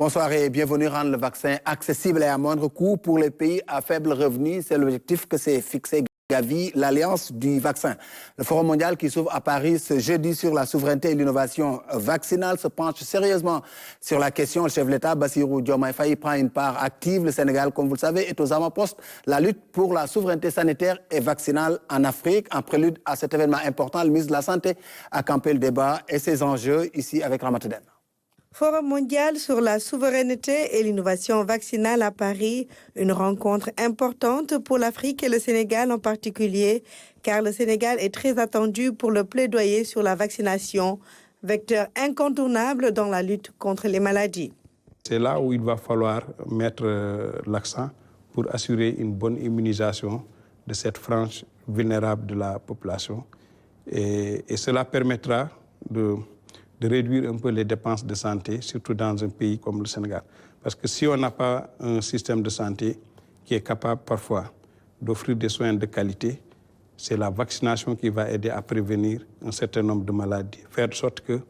Bonsoir et bienvenue rendre le vaccin accessible et à moindre coût pour les pays à faible revenu. C'est l'objectif que s'est fixé Gavi, l'Alliance du vaccin. Le Forum mondial qui s'ouvre à Paris ce jeudi sur la souveraineté et l'innovation vaccinale se penche sérieusement sur la question. Le chef de l'État, Bassirou Diomaye Faye, prend une part active. Le Sénégal, comme vous le savez, est aux avant-postes. La lutte pour la souveraineté sanitaire et vaccinale en Afrique. En prélude à cet événement important, le ministre de la Santé a campé le débat et ses enjeux ici avec Ramataden. Forum mondial sur la souveraineté et l'innovation vaccinale à Paris, une rencontre importante pour l'Afrique et le Sénégal en particulier, car le Sénégal est très attendu pour le plaidoyer sur la vaccination, vecteur incontournable dans la lutte contre les maladies. C'est là où il va falloir mettre l'accent pour assurer une bonne immunisation de cette frange vulnérable de la population. Et cela permettra de réduire un peu les dépenses de santé, surtout dans un pays comme le Sénégal. Parce que si on n'a pas un système de santé qui est capable parfois d'offrir des soins de qualité, c'est la vaccination qui va aider à prévenir un certain nombre de maladies, faire de sorte que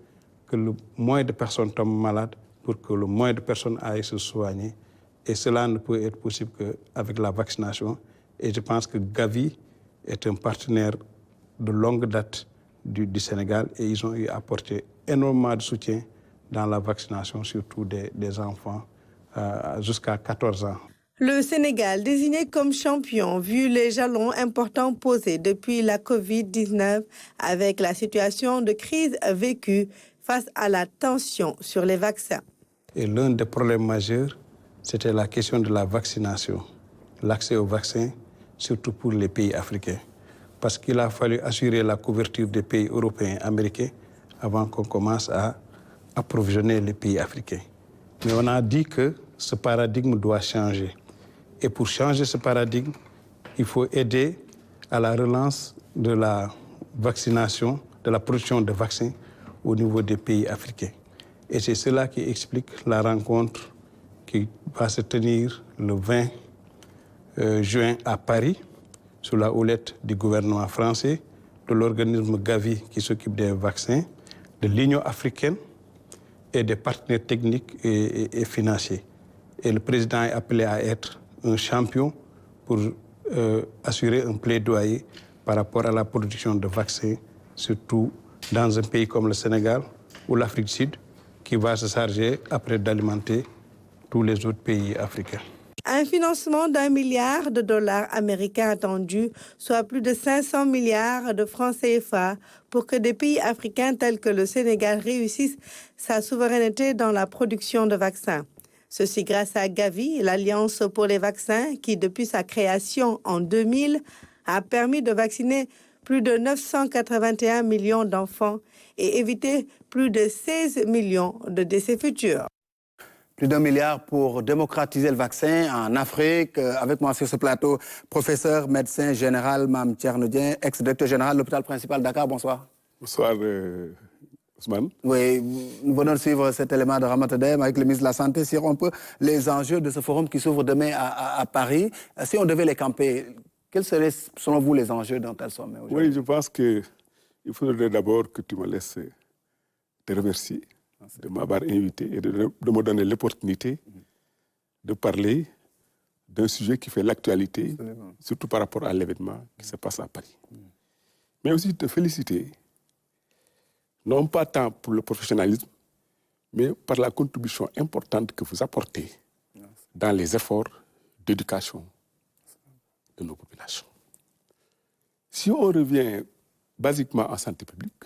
le moins de personnes tombent malades pour que le moins de personnes aillent se soigner. Et cela ne peut être possible qu'avec la vaccination. Et je pense que Gavi est un partenaire de longue date du Sénégal et ils ont eu apporté énormément de soutien dans la vaccination, surtout des enfants jusqu'à 14 ans. Le Sénégal, désigné comme champion, vu les jalons importants posés depuis la Covid-19 avec la situation de crise vécue face à la tension sur les vaccins. Et l'un des problèmes majeurs, c'était la question de la vaccination, l'accès aux vaccins, surtout pour les pays africains. Parce qu'il a fallu assurer la couverture des pays européens et américains avant qu'on commence à approvisionner les pays africains. Mais on a dit que ce paradigme doit changer. Et pour changer ce paradigme, il faut aider à la relance de la vaccination, de la production de vaccins au niveau des pays africains. Et c'est cela qui explique la rencontre qui va se tenir le 20 juin à Paris, sous la houlette du gouvernement français, de l'organisme Gavi qui s'occupe des vaccins, de l'Union africaine et des partenaires techniques et financiers. Et le président est appelé à être un champion pour assurer un plaidoyer par rapport à la production de vaccins, surtout dans un pays comme le Sénégal ou l'Afrique du Sud, qui va se charger après d'alimenter tous les autres pays africains. Un financement d'1 milliard de dollars américains attendu, soit plus de 500 milliards de francs CFA, pour que des pays africains tels que le Sénégal réussissent sa souveraineté dans la production de vaccins. Ceci grâce à Gavi, l'Alliance pour les vaccins, qui depuis sa création en 2000 a permis de vacciner plus de 981 millions d'enfants et éviter plus de 16 millions de décès futurs. Plus d'1 milliard pour démocratiser le vaccin en Afrique. Avec moi sur ce plateau, professeur médecin général Mame Thierno Dieng, ex-directeur général de l'hôpital principal de Dakar. Bonsoir. Bonsoir, Ousmane. Oui, nous venons de suivre cet élément de Ramataden avec le ministre de la Santé sur un peu les enjeux de ce forum qui s'ouvre demain à Paris. Si on devait les camper, quels seraient selon vous les enjeux dans tel sommet aujourd'hui? Oui, je pense qu'il faudrait d'abord que tu me laisses te remercier de m'avoir invité et de me donner l'opportunité de parler d'un sujet qui fait l'actualité, surtout par rapport à l'événement qui se passe à Paris. Mais aussi te féliciter, non pas tant pour le professionnalisme, mais par la contribution importante que vous apportez dans les efforts d'éducation de nos populations. Si on revient basiquement en santé publique,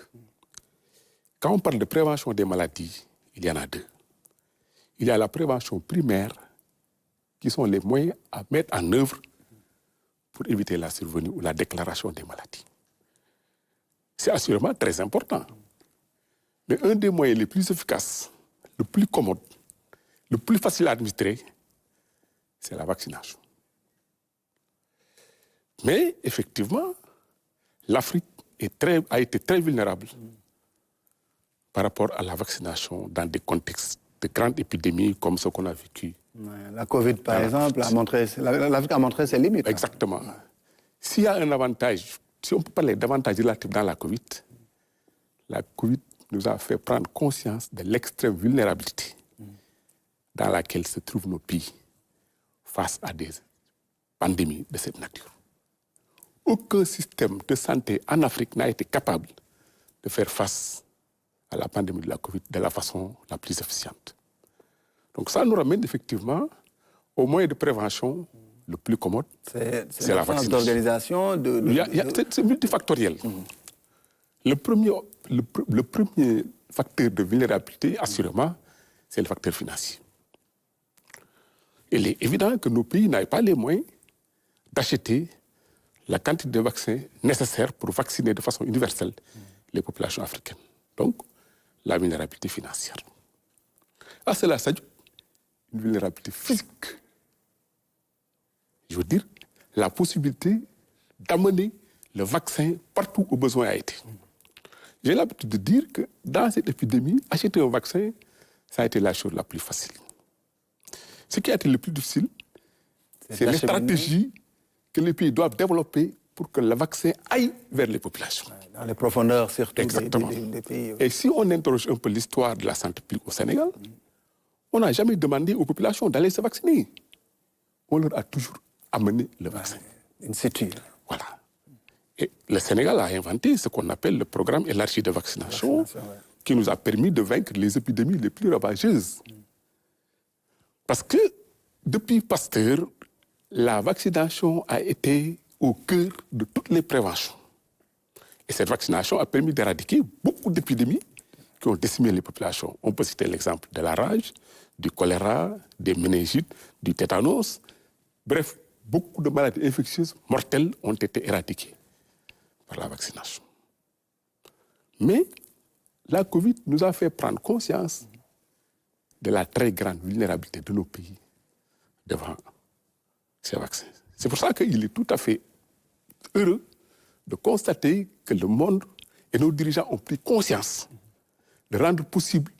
quand on parle de prévention des maladies, il y en a deux. Il y a la prévention primaire, qui sont les moyens à mettre en œuvre pour éviter la survenue ou la déclaration des maladies. C'est assurément très important. Mais un des moyens les plus efficaces, le plus commode, le plus facile à administrer, c'est la vaccination. Mais effectivement, l'Afrique a été très vulnérable par rapport à la vaccination dans des contextes de grandes épidémies comme ce qu'on a vécu. La Covid, par exemple, l'Afrique a montré ses limites. Exactement. S'il y a un avantage, si on peut parler d'avantage relatif dans la Covid nous a fait prendre conscience de l'extrême vulnérabilité dans laquelle se trouvent nos pays face à des pandémies de cette nature. Aucun système de santé en Afrique n'a été capable de faire face à la pandémie de la Covid de la façon la plus efficiente. Donc ça nous ramène effectivement au moyen de prévention le plus commode. C'est la vaccination. D'organisation. C'est multifactoriel. Le premier facteur de vulnérabilité, assurément, c'est le facteur financier. Il est évident que nos pays n'avaient pas les moyens d'acheter la quantité de vaccins nécessaires pour vacciner de façon universelle les populations africaines. Donc, la vulnérabilité financière. À cela s'ajoute une vulnérabilité physique. Je veux dire, la possibilité d'amener le vaccin partout où besoin a été. J'ai l'habitude de dire que dans cette épidémie, acheter un vaccin, ça a été la chose la plus facile. Ce qui a été le plus difficile, c'est les stratégies que les pays doivent développer pour que le vaccin aille vers les populations. Dans les profondeurs, surtout des pays. Et si on interroge un peu l'histoire de la santé publique au Sénégal, on n'a jamais demandé aux populations d'aller se vacciner. On leur a toujours amené le vaccin. In situ. Voilà. Et le Sénégal a inventé ce qu'on appelle le programme élargi de vaccination, qui nous a permis de vaincre les épidémies les plus ravageuses. Parce que depuis Pasteur, la vaccination a été au cœur de toutes les préventions. Et cette vaccination a permis d'éradiquer beaucoup d'épidémies qui ont décimé les populations. On peut citer l'exemple de la rage, du choléra, des méningites, du tétanos. Bref, beaucoup de maladies infectieuses mortelles ont été éradiquées par la vaccination. Mais la Covid nous a fait prendre conscience de la très grande vulnérabilité de nos pays devant ces vaccins. C'est pour ça qu'il est tout à fait heureux de constater que le monde et nos dirigeants ont pris conscience de rendre possible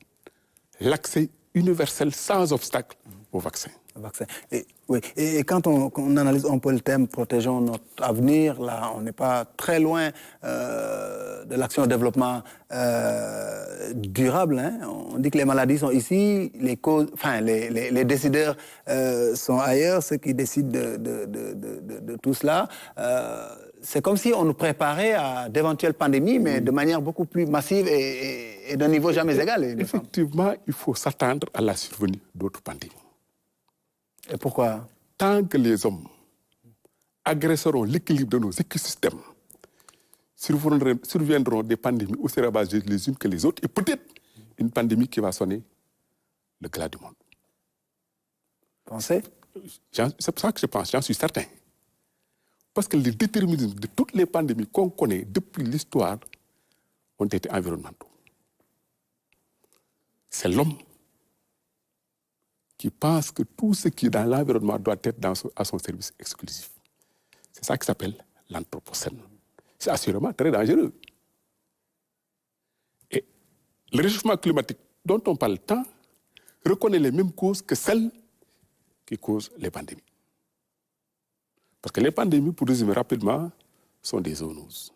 l'accès universel sans obstacle au vaccin. Et quand on analyse un peu le thème « Protégeons notre avenir », là, on n'est pas très loin de l'action de développement durable. Hein. On dit que les maladies sont ici, les décideurs sont ailleurs, ceux qui décident de tout cela. C'est comme si on nous préparait à d'éventuelles pandémies, mais de manière beaucoup plus massive et d'un niveau jamais égal. Effectivement, il faut s'attendre à la survenue d'autres pandémies. Et pourquoi? Tant que les hommes agresseront l'équilibre de nos écosystèmes, surviendront des pandémies aussi ravageuses les unes que les autres, et peut-être une pandémie qui va sonner le glas du monde. Pensez? C'est pour ça que je pense, j'en suis certain. Parce que les déterminismes de toutes les pandémies qu'on connaît depuis l'histoire ont été environnementaux. C'est l'homme qui pense que tout ce qui est dans l'environnement doit être à son service exclusif. C'est ça qui s'appelle l'anthropocène. C'est assurément très dangereux. Et le réchauffement climatique dont on parle tant reconnaît les mêmes causes que celles qui causent les pandémies. Parce que les pandémies, pour résumer rapidement, sont des zoonoses.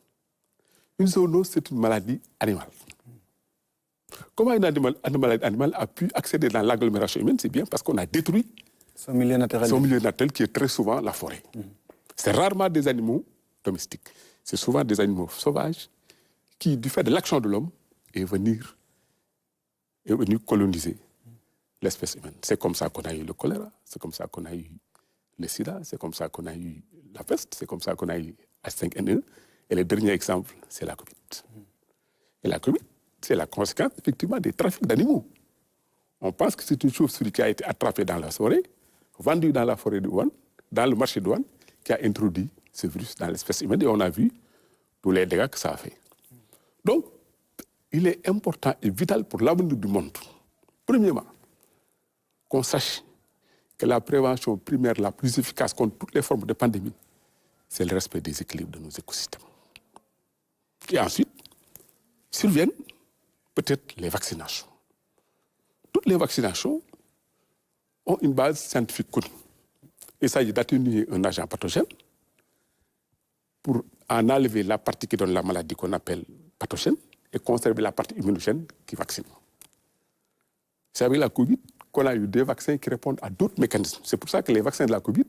Une zoonose, c'est une maladie animale. Comment une maladie animale a pu accéder dans l'agglomération humaine? C'est bien parce qu'on a détruit son milieu naturel qui est très souvent la forêt. C'est rarement des animaux domestiques. C'est souvent des animaux sauvages qui, du fait de l'action de l'homme, est venu coloniser l'espèce humaine. C'est comme ça qu'on a eu le choléra, c'est comme ça qu'on a eu le sida, c'est comme ça qu'on a eu la peste, c'est comme ça qu'on a eu H5N1. Et le dernier exemple, c'est la Covid. Et la Covid, c'est la conséquence, effectivement, des trafics d'animaux. On pense que c'est une chauve-souris qui a été attrapée dans la forêt, vendue dans la forêt de Wuhan, dans le marché de Wuhan, qui a introduit ce virus dans l'espèce humaine. Et on a vu tous les dégâts que ça a fait. Donc, il est important et vital pour l'avenir du monde, premièrement, qu'on sache que la prévention primaire la plus efficace contre toutes les formes de pandémie, c'est le respect des équilibres de nos écosystèmes. Et ensuite, surviennent peut-être les vaccinations. Toutes les vaccinations ont une base scientifique connue. Il s'agit d'atténuer un agent pathogène pour en enlever la partie qui donne la maladie qu'on appelle pathogène et conserver la partie immunogène qui vaccine. C'est avec la Covid qu'on a eu des vaccins qui répondent à d'autres mécanismes. C'est pour ça que les vaccins de la Covid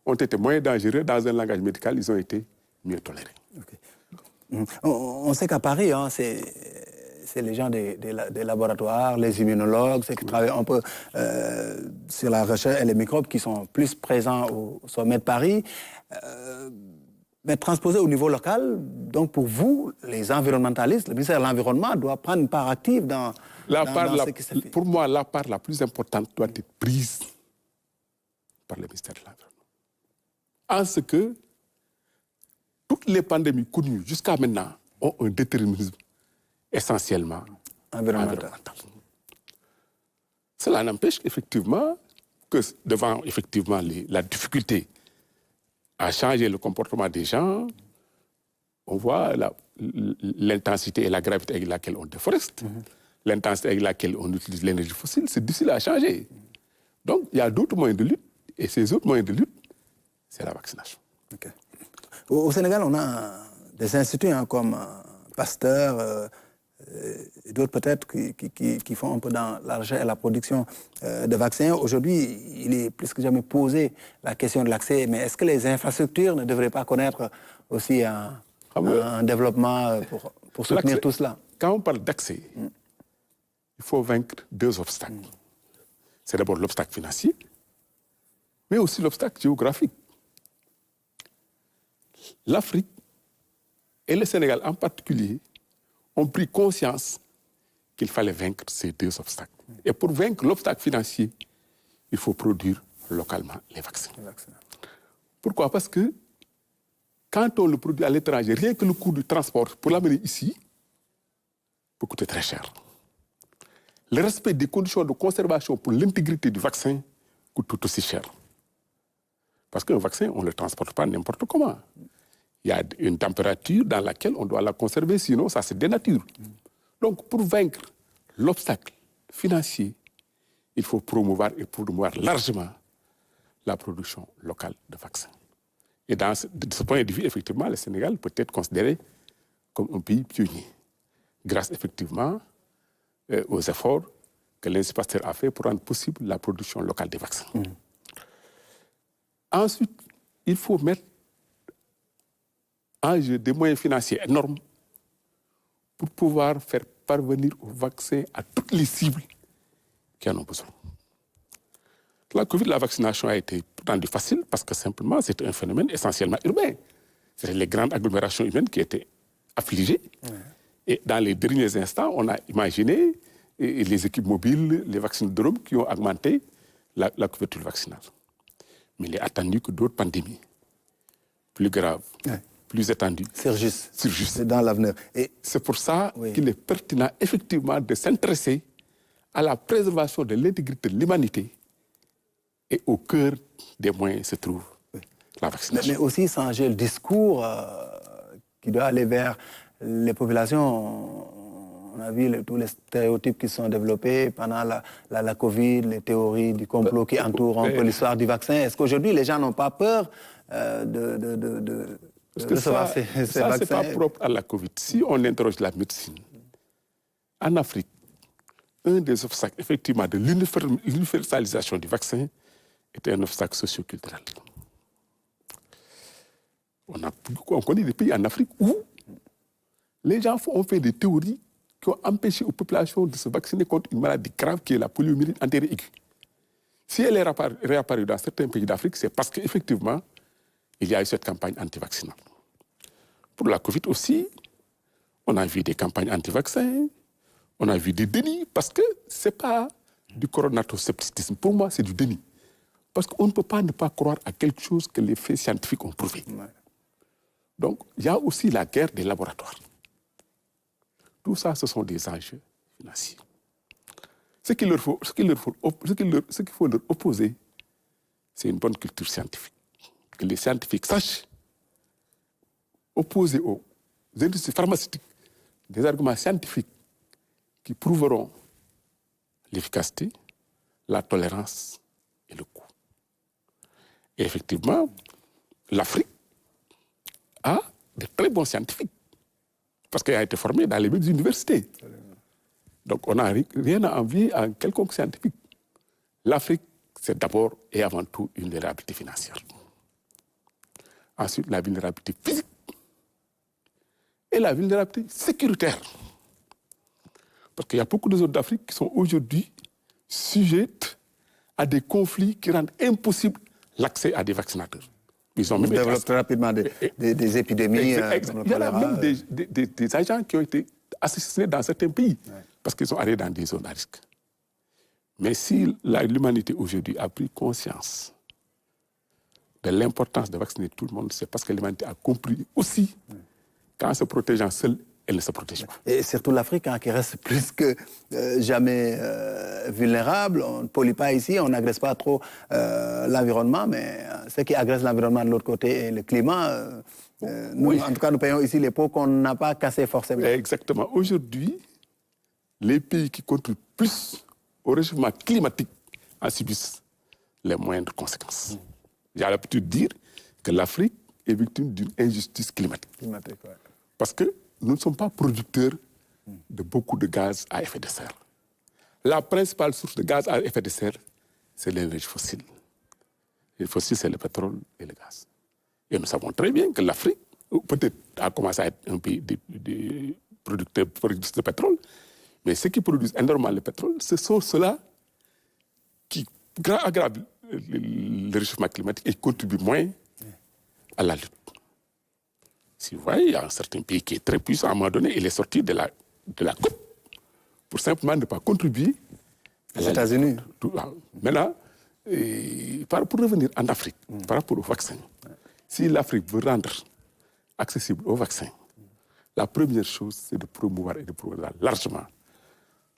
ont été moins dangereux. Dans un langage médical, ils ont été mieux tolérés. Okay. On sait qu'à Paris, hein, c'est les gens des laboratoires, les immunologues, ceux qui travaillent un peu sur la recherche et les microbes qui sont plus présents au sommet de Paris. Mais transposé au niveau local, donc pour vous, les environnementalistes, le ministère de l'Environnement doit prendre une part active dans ce qui se fait. Pour moi, la part la plus importante doit être prise par le ministère de l'Environnement. En ce que toutes les pandémies connues jusqu'à maintenant ont un déterminisme essentiellement environnemental. Cela n'empêche effectivement que devant effectivement la difficulté à changer le comportement des gens, on voit l'intensité et la gravité avec laquelle on déforeste, l'intensité avec laquelle on utilise l'énergie fossile, c'est difficile à changer. Donc, il y a d'autres moyens de lutte, et ces autres moyens de lutte, c'est la vaccination. Okay. Au Sénégal, on a des instituts hein, comme Pasteur, et d'autres peut-être qui font un peu dans la recherche et la production de vaccins. Aujourd'hui, il est plus que jamais posé la question de l'accès, mais est-ce que les infrastructures ne devraient pas connaître aussi un développement pour soutenir tout cela? Quand on parle d'accès, il faut vaincre deux obstacles. C'est d'abord l'obstacle financier, mais aussi l'obstacle géographique. L'Afrique et le Sénégal en particulier ont pris conscience qu'il fallait vaincre ces deux obstacles. Et pour vaincre l'obstacle financier, il faut produire localement les vaccins. Pourquoi? Parce que quand on le produit à l'étranger, rien que le coût du transport pour l'amener ici peut coûter très cher. Le respect des conditions de conservation pour l'intégrité du vaccin coûte tout aussi cher. Parce qu'un vaccin, on ne le transporte pas n'importe comment. Il y a une température dans laquelle on doit la conserver, sinon ça se dénature. Donc, pour vaincre l'obstacle financier, il faut promouvoir largement la production locale de vaccins. Et de ce point de vue, effectivement, le Sénégal peut être considéré comme un pays pionnier, grâce effectivement aux efforts que l'Institut Pasteur a fait pour rendre possible la production locale des vaccins. Ensuite, il faut mettre en jeu des moyens financiers énormes pour pouvoir faire parvenir au vaccin à toutes les cibles qui en ont besoin. La Covid, la vaccination a été rendue facile parce que simplement c'est un phénomène essentiellement urbain. C'était les grandes agglomérations humaines qui étaient affligées. Et dans les derniers instants, on a imaginé les équipes mobiles, les vaccinodromes qui ont augmenté la couverture vaccinale. Mais il est attendu que d'autres pandémies plus graves, plus étendues, surgissent. C'est dans l'avenir. Et c'est pour ça qu'il est pertinent effectivement de s'intéresser à la préservation de l'intégrité de l'humanité. Et au cœur des moyens se trouve la vaccination. Mais aussi changer le discours qui doit aller vers les populations. On a vu tous les stéréotypes qui sont développés pendant la Covid, les théories du complot qui entourent un peu l'histoire du vaccin. Est-ce qu'aujourd'hui, les gens n'ont pas peur de recevoir ces vaccins? Ça, ce n'est pas propre à la Covid. Si on interroge la médecine, en Afrique, un des obstacles, effectivement, de l'universalisation du vaccin était un obstacle socio-culturel. On connaît des pays en Afrique où les gens ont fait des théories qui ont empêché aux populations de se vacciner contre une maladie grave qui est la poliomyélite entéro-aiguë. Si elle est réapparue dans certains pays d'Afrique, c'est parce qu'effectivement, il y a eu cette campagne anti-vaccinale. Pour la Covid aussi, on a vu des campagnes anti-vaccins, on a vu des dénis, parce que ce n'est pas du coronatoscepticisme. Pour moi, c'est du déni. Parce qu'on ne peut pas ne pas croire à quelque chose que les faits scientifiques ont prouvé. Donc, il y a aussi la guerre des laboratoires. Tout ça, ce sont des enjeux financiers. Ce qu'il faut leur opposer, c'est une bonne culture scientifique. Que les scientifiques sachent opposer aux industries pharmaceutiques des arguments scientifiques qui prouveront l'efficacité, la tolérance et le coût. Et effectivement, l'Afrique a de très bons scientifiques parce qu'elle a été formée dans les mêmes universités. Donc on n'a rien à envier à un quelconque scientifique. L'Afrique, c'est d'abord et avant tout une vulnérabilité financière. Ensuite, la vulnérabilité physique et la vulnérabilité sécuritaire. Parce qu'il y a beaucoup de zones d'Afrique qui sont aujourd'hui sujettes à des conflits qui rendent impossible l'accès à des vaccinateurs. Ils ont même développent rapidement des épidémies. Il y a même des agents qui ont été assassinés dans certains pays parce qu'ils sont allés dans des zones à risque. Mais si l'humanité aujourd'hui a pris conscience de l'importance de vacciner tout le monde, c'est parce que l'humanité a compris aussi qu'en se protégeant seule, elle ne se protège pas. Et surtout l'Afrique, qui reste plus que jamais vulnérable. On ne pollue pas ici, on n'agresse pas trop l'environnement, mais ce qui agresse l'environnement de l'autre côté est le climat. Nous, en tout cas, nous payons ici les pots qu'on n'a pas cassés forcément. Exactement. Aujourd'hui, les pays qui contribuent plus au réchauffement climatique en subissent les moindres conséquences. J'ai l'habitude de dire que l'Afrique est victime d'une injustice climatique. Parce que nous ne sommes pas producteurs de beaucoup de gaz à effet de serre. La principale source de gaz à effet de serre, c'est l'énergie fossile. Les fossiles, c'est le pétrole et le gaz. Et nous savons très bien que l'Afrique, peut-être, a commencé à être un pays de producteurs de pétrole, mais ceux qui produisent énormément le pétrole, ce sont ceux-là qui aggravent le réchauffement climatique et contribuent moins à la lutte. Si vous voyez, il y a un certain pays qui est très puissant, à un moment donné, il est sorti de la COP pour simplement ne pas contribuer. Les États-Unis. Maintenant, pour revenir en Afrique, par rapport au vaccin, si l'Afrique veut rendre accessible au vaccin, la première chose, c'est de promouvoir et de promouvoir largement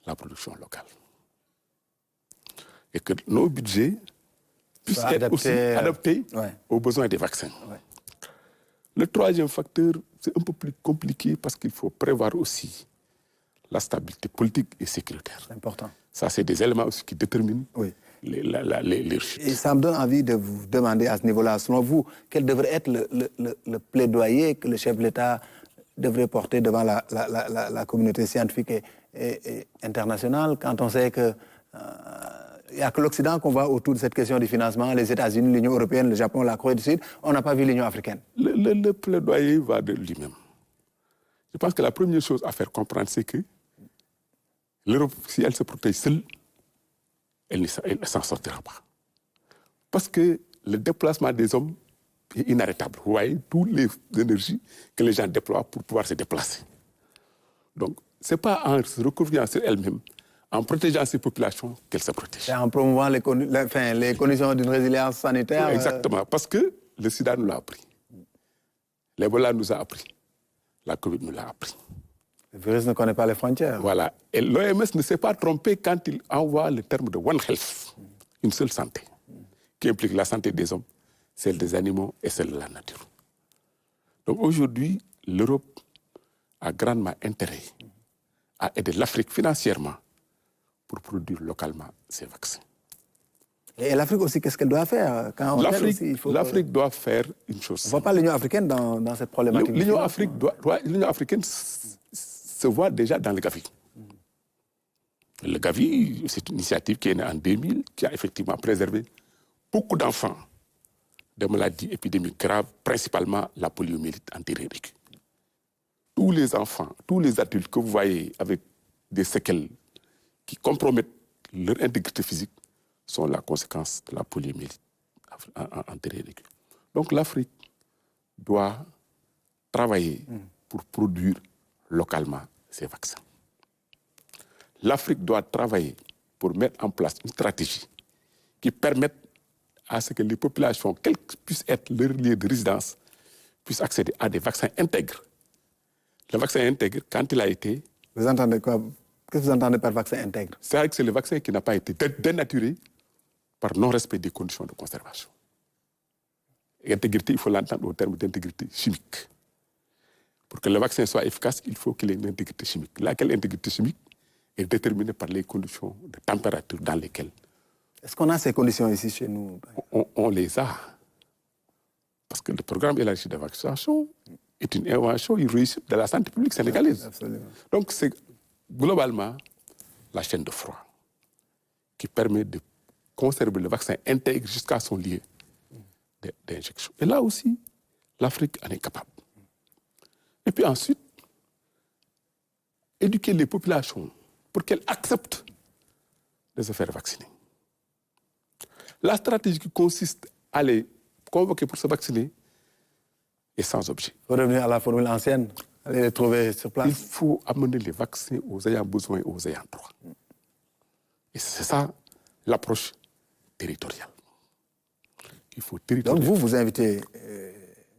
la production locale. Et que nos budgets puissent être aussi adaptés aux besoins des vaccins. Le troisième facteur, c'est un peu plus compliqué parce qu'il faut prévoir aussi la stabilité politique et sécuritaire. C'est important. Ça, c'est des éléments aussi qui déterminent les chutes. Et ça me donne envie de vous demander à ce niveau-là, selon vous, quel devrait être le plaidoyer que le chef de l'État devrait porter devant la communauté scientifique et internationale, quand on sait que il n'y a que l'Occident qu'on voit autour de cette question du financement, les États-Unis, l'Union européenne, le Japon, la Corée du Sud, on n'a pas vu l'Union africaine. Le plaidoyer va de lui-même. Je pense que la première chose à faire comprendre, c'est que l'Europe, si elle se protège seule, elle ne s'en sortira pas. Parce que le déplacement des hommes est inarrêtable. Vous voyez toutes les énergies que les gens déploient pour pouvoir se déplacer. Donc, ce n'est pas en se recouvrant sur elle-même, en protégeant ces populations, qu'elle se protège. C'est en promouvant les conditions d'une résilience sanitaire. Exactement, parce que le sida nous l'a appris. L'Ebola nous a appris. La Covid nous l'a appris. Le virus ne connaît pas les frontières. Voilà. Et l'OMS ne s'est pas trompé quand il envoie le terme de One Health, une seule santé, qui implique la santé des hommes, celle des animaux et celle de la nature. Donc aujourd'hui, l'Europe a grandement intérêt à aider l'Afrique financièrement pour produire localement ces vaccins. Et l'Afrique aussi, qu'est-ce qu'elle doit faire L'Afrique doit faire une chose. On ne voit pas l'Union africaine dans cette problématique. L'Union africaine se voit déjà dans le Gavi. Le Gavi, c'est une initiative qui est née en 2000, qui a effectivement préservé beaucoup d'enfants de maladies épidémiques graves, principalement la poliomyélite entérérique. Tous les enfants, tous les adultes que vous voyez avec des séquelles qui compromettent leur intégrité physique sont la conséquence de la poliomyélite entérérique. Donc l'Afrique doit travailler pour produire localement ces vaccins. L'Afrique doit travailler pour mettre en place une stratégie qui permette à ce que les populations, quel que puisse être leur lieu de résidence, puissent accéder à des vaccins intègres. Le vaccin intègre, quand il a été... Vous entendez quoi? Qu'est-ce que vous entendez par vaccin intègre? C'est-à-dire que c'est le vaccin qui n'a pas été dénaturé par non-respect des conditions de conservation. Et intégrité, il faut l'entendre au terme d'intégrité chimique. Pour que le vaccin soit efficace, il faut qu'il ait une intégrité chimique. Laquelle intégrité chimique est déterminée par les conditions de température dans lesquelles... Est-ce qu'on a ces conditions ici chez nous? On les a. Parce que le programme élargi de vaccination est une invention, une réussite de la santé publique sénégalaise. Absolument. Donc c'est globalement la chaîne de froid qui permet de conserver le vaccin intègre jusqu'à son lieu d'injection. Et là aussi, l'Afrique en est capable. Et puis ensuite, éduquer les populations pour qu'elles acceptent de se faire vacciner. La stratégie qui consiste à les convoquer pour se vacciner est sans objet. Il faut revenir à la formule ancienne, aller les trouver sur place. Il faut amener les vaccins aux ayants besoin et aux ayants droit. Et c'est ça l'approche territoriale. Il faut Donc vous invitez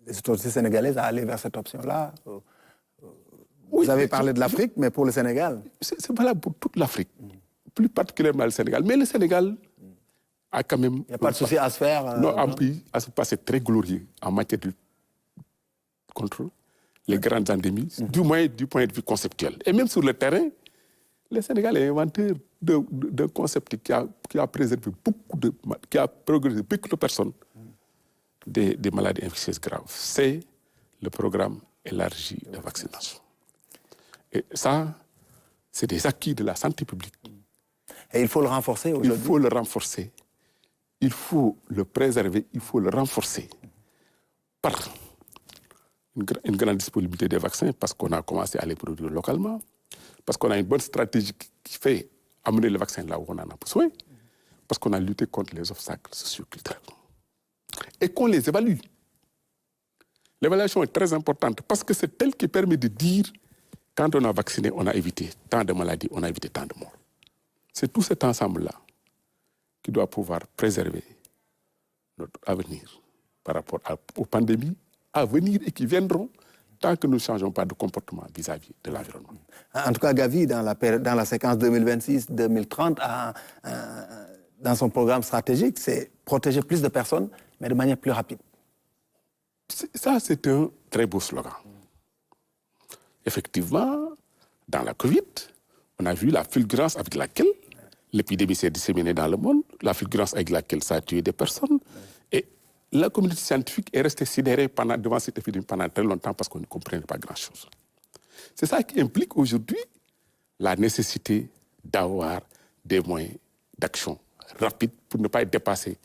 les autorités sénégalaises à aller vers cette option-là. Vous avez parlé de l'Afrique, mais pour le Sénégal. C'est valable pour toute l'Afrique, plus particulièrement le Sénégal. Mais le Sénégal a quand même... Il n'y a pas de souci à se faire. Non, un pays à se passer très glorieux en matière de contre les grandes endémies, du moins du point de vue conceptuel. Et même sur le terrain, le Sénégal est inventeur d'un concept qui a préservé qui a progressé beaucoup de personnes des maladies infectieuses graves. C'est le programme élargi de vaccination. Et ça, c'est des acquis de la santé publique. Et il faut le renforcer aujourd'hui. Il faut le renforcer. Il faut le préserver, il faut le renforcer par une grande disponibilité des vaccins, parce qu'on a commencé à les produire localement, parce qu'on a une bonne stratégie qui fait amener le vaccin là où on en a besoin, parce qu'on a lutté contre les obstacles socioculturels. Et qu'on les évalue. L'évaluation est très importante parce que c'est elle qui permet de dire quand on a vacciné, on a évité tant de maladies, on a évité tant de morts. C'est tout cet ensemble-là qui doit pouvoir préserver notre avenir par rapport aux pandémies à venir et qui viendront tant que nous ne changeons pas de comportement vis-à-vis de l'environnement. En tout cas, Gavi, dans la séquence 2026-2030, dans son programme stratégique, c'est protéger plus de personnes, mais de manière plus rapide. Ça, c'est un très beau slogan. Effectivement, dans la Covid, on a vu la fulgurance avec laquelle l'épidémie s'est disséminée dans le monde, la fulgurance avec laquelle ça a tué des personnes. Et la communauté scientifique est restée sidérée devant cette épidémie pendant très longtemps parce qu'on ne comprenait pas grand-chose. C'est ça qui implique aujourd'hui la nécessité d'avoir des moyens d'action rapides pour ne pas être dépassé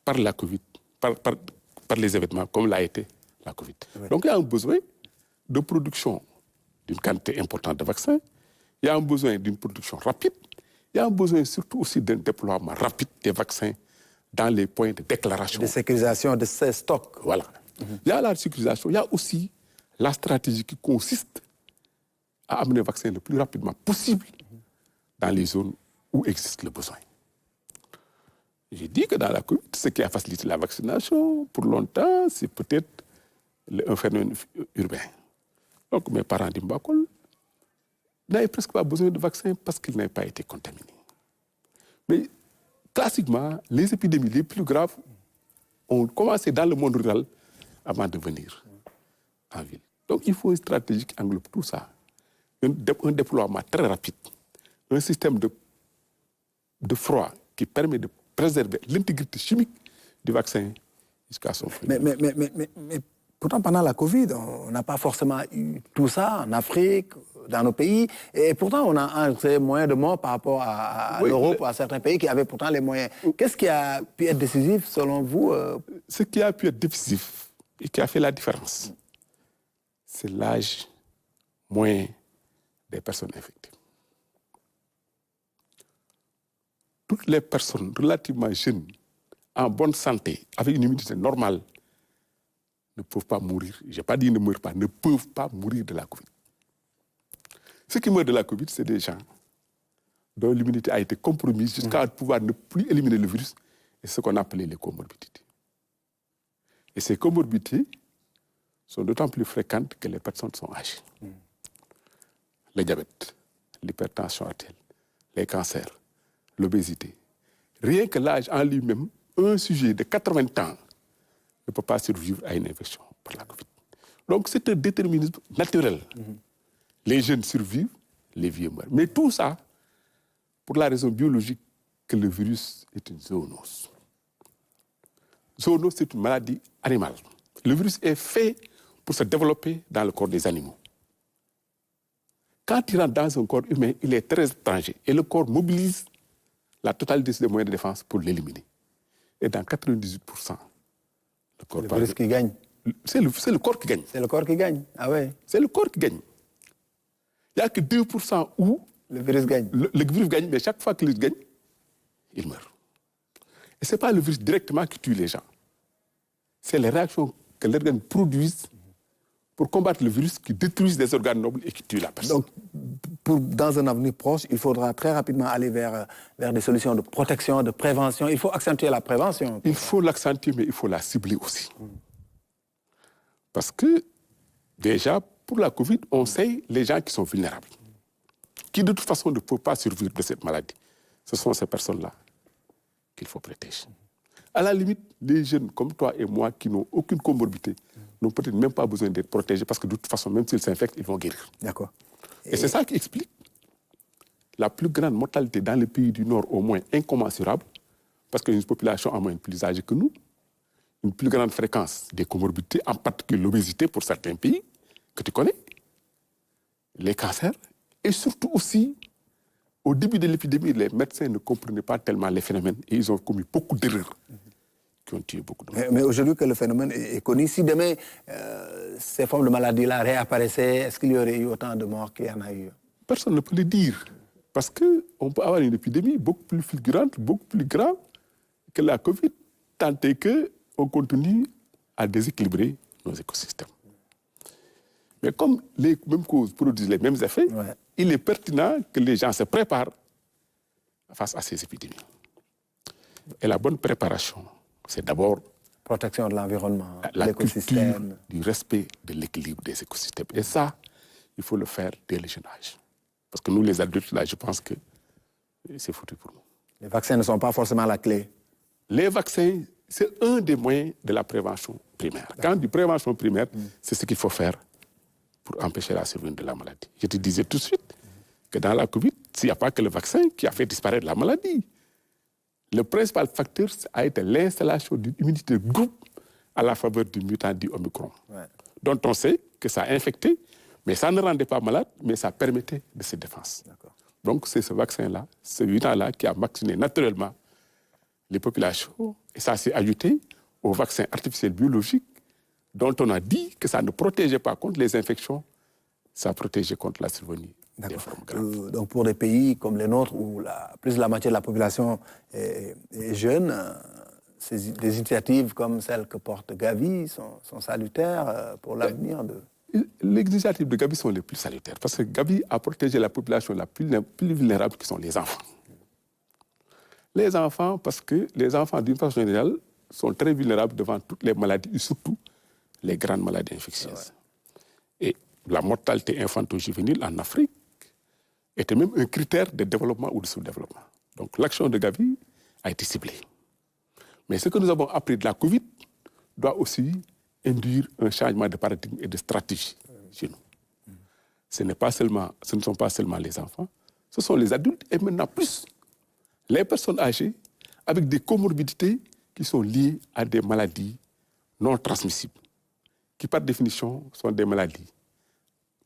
par la Covid, par les événements comme l'a été la Covid. Oui. Donc il y a un besoin de production d'une quantité importante de vaccins, il y a un besoin d'une production rapide, il y a un besoin surtout aussi d'un déploiement rapide des vaccins dans les points de déclaration. De sécurisation de ces stocks. Voilà. Il y a la sécurisation, il y a aussi la stratégie qui consiste à amener le vaccin le plus rapidement possible dans les zones où existe le besoin. J'ai dit que dans la Covid, ce qui a facilité la vaccination, pour longtemps, c'est peut-être un phénomène urbain. Donc mes parents d'Imbakol n'avaient presque pas besoin de vaccin parce qu'ils n'avaient pas été contaminés. Mais classiquement, les épidémies les plus graves ont commencé dans le monde rural avant de venir en ville. Donc il faut une stratégie qui englobe tout ça. Un déploiement très rapide, un système de froid qui permet de préserver l'intégrité chimique du vaccin jusqu'à son fin. Mais pourtant, pendant la Covid, on n'a pas forcément eu tout ça en Afrique, dans nos pays. Et pourtant, on a un moyen de mort par rapport à l'Europe ou à certains pays qui avaient pourtant les moyens. Qu'est-ce qui a pu être décisif, selon vous Ce qui a pu être décisif et qui a fait la différence, c'est l'âge moyen des personnes infectées. Toutes les personnes relativement jeunes, en bonne santé, avec une immunité normale, ne peuvent pas mourir. Je n'ai pas dit ne meurent pas, ne peuvent pas mourir de la Covid. Ceux qui meurent de la Covid, c'est des gens dont l'immunité a été compromise jusqu'à pouvoir ne plus éliminer le virus, et ce qu'on appelait les comorbidités. Et ces comorbidités sont d'autant plus fréquentes que les personnes sont âgées. Le diabète, l'hypertension artérielle, les cancers, l'obésité. Rien que l'âge en lui-même, un sujet de 80 ans ne peut pas survivre à une infection par la Covid. Donc c'est un déterminisme naturel. Les jeunes survivent, les vieux meurent. Mais tout ça, pour la raison biologique que le virus est une zoonose. Zoonose, c'est une maladie animale. Le virus est fait pour se développer dans le corps des animaux. Quand il rentre dans un corps humain, il est très étranger et le corps mobilise la totalité des moyens de défense pour l'éliminer. Et dans 98%, le corps le virus qui gagne. C'est le corps qui gagne. C'est le corps qui gagne. Ah ouais. C'est le corps qui gagne. Il n'y a que 2% où le virus gagne. Le virus gagne, mais chaque fois que le virus gagne, il meurt. Et ce n'est pas le virus directement qui tue les gens. C'est les réactions que les organes produisent pour combattre le virus qui détruisent des organes nobles et qui tuent la personne. Donc, dans un avenir proche, il faudra très rapidement aller vers des solutions de protection, de prévention. Il faut accentuer la prévention. Il faut l'accentuer, mais il faut la cibler aussi. Parce que, déjà, pour la Covid, on sait les gens qui sont vulnérables, qui de toute façon ne peuvent pas survivre de cette maladie. Ce sont ces personnes-là qu'il faut protéger. À la limite, les jeunes comme toi et moi qui n'ont aucune comorbidité n'ont peut-être même pas besoin d'être protégés parce que de toute façon, même s'ils s'infectent, ils vont guérir. D'accord. Et c'est ça qui explique la plus grande mortalité dans les pays du Nord, au moins incommensurable, parce qu'il y a une population en moyenne plus âgée que nous, une plus grande fréquence des comorbidités, en particulier l'obésité pour certains pays que tu connais, les cancers, et surtout aussi, au début de l'épidémie, les médecins ne comprenaient pas tellement les phénomènes et ils ont commis beaucoup d'erreurs qui ont tué beaucoup de gens. Mais aujourd'hui que le phénomène est connu, si demain ces formes de maladies-là réapparaissaient, est-ce qu'il y aurait eu autant de morts qu'il y en a eu? Personne ne peut le dire. Parce qu'on peut avoir une épidémie beaucoup plus fulgurante, beaucoup plus grave que la Covid, tant est qu'on continue à déséquilibrer nos écosystèmes. Mais comme les mêmes causes produisent les mêmes effets, il est pertinent que les gens se préparent face à ces épidémies. Et la bonne préparation, c'est d'abord protection de l'environnement, de la l'écosystème, culture du respect de l'équilibre des écosystèmes. Et ça, il faut le faire dès le jeune âge. Parce que nous, les adultes, là, je pense que c'est foutu pour nous. Les vaccins ne sont pas forcément la clé. Les vaccins, c'est un des moyens de la prévention primaire. Quand on dit prévention primaire, c'est ce qu'il faut faire pour empêcher la survenue de la maladie. Je te disais tout de suite que dans la Covid, il n'y a pas que le vaccin qui a fait disparaître la maladie. Le principal facteur a été l'installation d'une immunité de groupe à la faveur du mutant dit Omicron, dont on sait que ça a infecté, mais ça ne rendait pas malade, mais ça permettait de se défendre. Donc c'est ce vaccin-là, ce mutant-là qui a vacciné naturellement les populations, et ça s'est ajouté au vaccin artificiel biologique dont on a dit que ça ne protégeait pas contre les infections, ça protégeait contre la survenue des formes graves. Donc pour des pays comme les nôtres, où plus de la moitié de la population est jeune, des initiatives comme celle que porte Gavi sont salutaires pour l'avenir de... Les initiatives de Gavi sont les plus salutaires, parce que Gavi a protégé la population la plus vulnérable, qui sont les enfants. Les enfants, parce que les enfants, d'une façon générale, sont très vulnérables devant toutes les maladies, et surtout les grandes maladies infectieuses. Et la mortalité infanto-juvénile en Afrique était même un critère de développement ou de sous-développement. Donc l'action de Gavi a été ciblée. Mais ce que nous avons appris de la Covid doit aussi induire un changement de paradigme et de stratégie chez nous. Ce ne sont pas seulement les enfants, ce sont les adultes et maintenant plus les personnes âgées avec des comorbidités qui sont liées à des maladies non transmissibles, qui par définition sont des maladies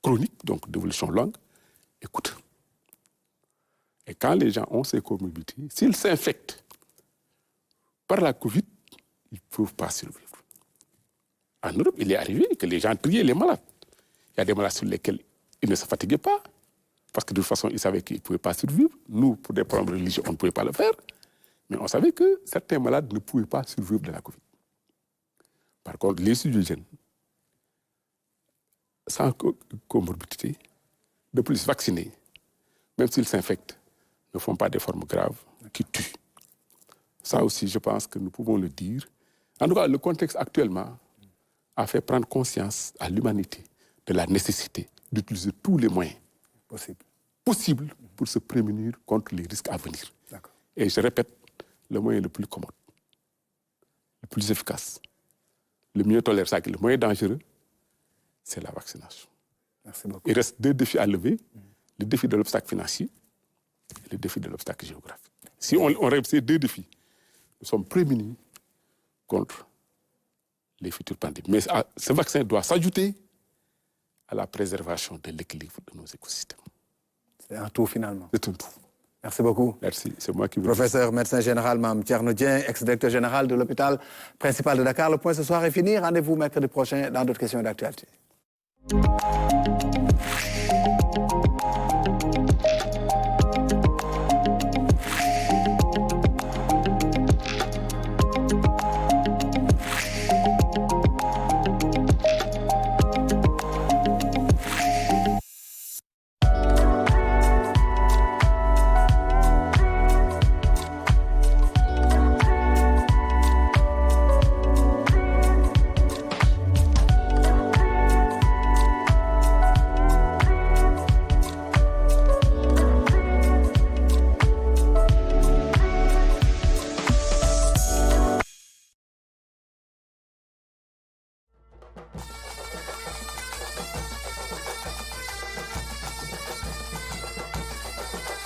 chroniques, donc d'évolution longue, et coûteuses. Et quand les gens ont ces comorbidités, s'ils s'infectent par la Covid, ils ne peuvent pas survivre. En Europe, il est arrivé que les gens triaient les malades. Il y a des malades sur lesquels ils ne se fatiguaient pas, parce que de toute façon, ils savaient qu'ils ne pouvaient pas survivre. Nous, pour des problèmes religieux, on ne pouvait pas le faire. Mais on savait que certains malades ne pouvaient pas survivre de la Covid. Par contre, les sujets sans comorbidité, de plus vaccinés, même s'ils s'infectent, ne font pas des formes graves qui tuent. Ça aussi, je pense que nous pouvons le dire. En tout cas, le contexte actuellement a fait prendre conscience à l'humanité de la nécessité d'utiliser tous les moyens possibles pour se prémunir contre les risques à venir. Et je répète, le moyen le plus commode, le plus efficace, le mieux tolérable, le moins dangereux, c'est la vaccination. Merci beaucoup. Il reste deux défis à lever, le défi de l'obstacle financier et le défi de l'obstacle géographique. Si on règle ces deux défis, nous sommes prémunis contre les futures pandémies. Mais ce vaccin doit s'ajouter à la préservation de l'équilibre de nos écosystèmes. C'est un tout finalement. C'est un tout. Merci beaucoup. Merci, c'est moi qui vous Professeur, médecin général Mame Thierno Dieng, ex-directeur général de l'hôpital principal de Dakar. Le point ce soir est fini. Rendez-vous mercredi prochain dans d'autres questions d'actualité.